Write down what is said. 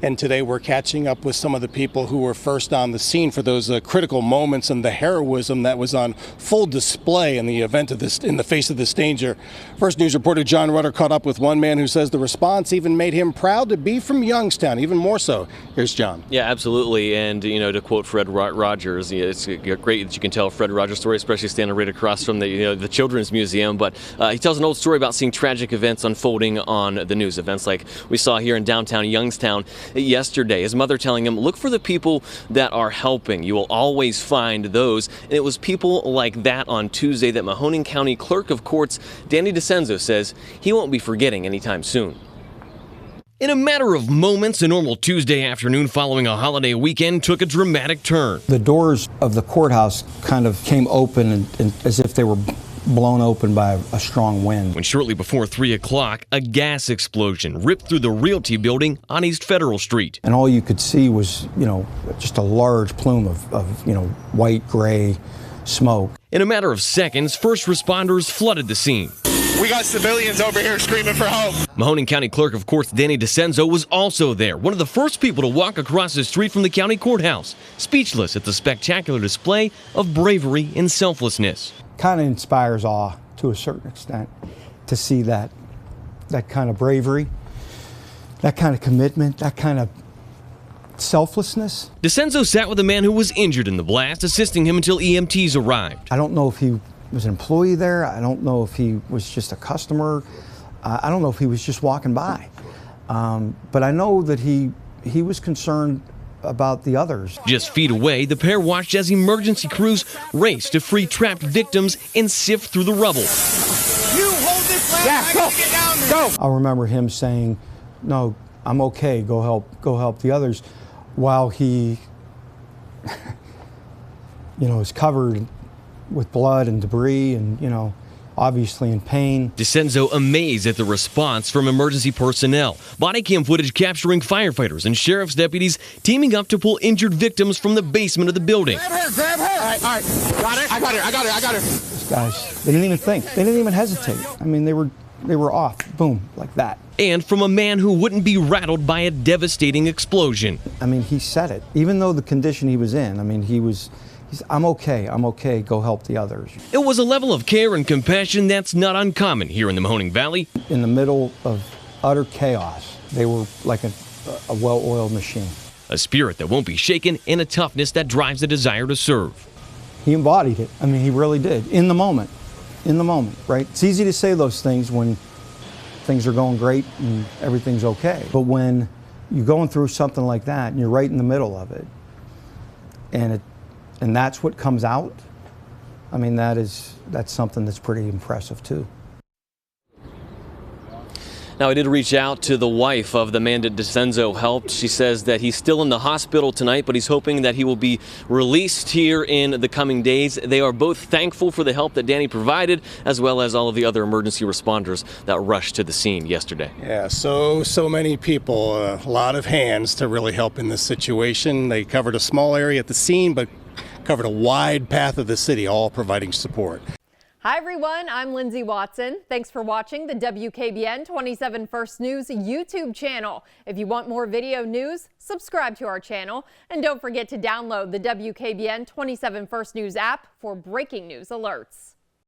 And today we're catching up with some of the people who were first on the scene for those critical moments and the heroism that was on full display in the event of this, in the face of this danger. First News reporter John Rutter caught up with one man who says the response even made him proud to be from Youngstown, even more so. Here's John. Yeah, absolutely. And, to quote Fred Rogers, it's great that you can tell Fred Rogers' story, especially standing right across from the Children's Museum. But he tells an old story about seeing tragic events unfolding on the news. Events like we saw here in downtown Youngstown yesterday. His mother telling him, look for the people that are helping. You will always find those. And it was people like that on Tuesday that Mahoning County Clerk of Courts Danny Dascenzo says he won't be forgetting anytime soon. In a matter of moments, a normal Tuesday afternoon following a holiday weekend took a dramatic turn. The doors of the courthouse kind of came open and as if they were blown open by a strong wind. When shortly before 3 o'clock, a gas explosion ripped through the Realty building on East Federal Street. And all you could see was, just a large plume of white, gray smoke. In a matter of seconds, first responders flooded the scene. We got civilians over here screaming for help. Mahoning County Clerk of Courts Danny Dascenzo was also there, one of the first people to walk across the street from the county courthouse, speechless at the spectacular display of bravery and selflessness. Kind of inspires awe to a certain extent to see that kind of bravery, that kind of commitment, that kind of selflessness. Dascenzo sat with a man who was injured in the blast, assisting him until EMTs arrived. I don't know if he was an employee there. I don't know if he was just a customer. I don't know if he was just walking by. But I know that he was concerned about the others. Just feet away, the pair watched as emergency crews raced to free trapped victims and sift through the rubble. You hold this ladder, I gotta get down there. Go! I remember him saying, "No, I'm okay. Go help the others," while he, is covered with blood and debris and, obviously in pain. Dascenzo amazed at the response from emergency personnel. Body cam footage capturing firefighters and sheriff's deputies teaming up to pull injured victims from the basement of the building. Grab her. All right. Got it? I got her. These guys, they didn't even think. They didn't even hesitate. I mean, they were off. Boom, like that. And from a man who wouldn't be rattled by a devastating explosion. I mean, he said it. Even though the condition he was in, I'm okay, go help the others. It was a level of care and compassion that's not uncommon here in the Mahoning Valley. In the middle of utter chaos, they were like a well-oiled machine. A spirit that won't be shaken and a toughness that drives the desire to serve. He embodied it. I mean, he really did. In the moment, right? It's easy to say those things when things are going great and everything's okay. But when you're going through something like that and you're right in the middle of it, and that's what comes out, I mean, that's something that's pretty impressive too. Now, I did reach out to the wife of the man that Dascenzo helped. She says that he's still in the hospital tonight, but he's hoping that he will be released here in the coming days. They are both thankful for the help that Danny provided, as well as all of the other emergency responders that rushed to the scene yesterday. Yeah, so many people, a lot of hands to really help in this situation. They covered a small area at the scene, but covered a wide path of the city, all providing support. Hi everyone, I'm Lindsay Watson. Thanks for watching the WKBN 27 First News YouTube channel. If you want more video news, subscribe to our channel. And don't forget to download the WKBN 27 First News app for breaking news alerts.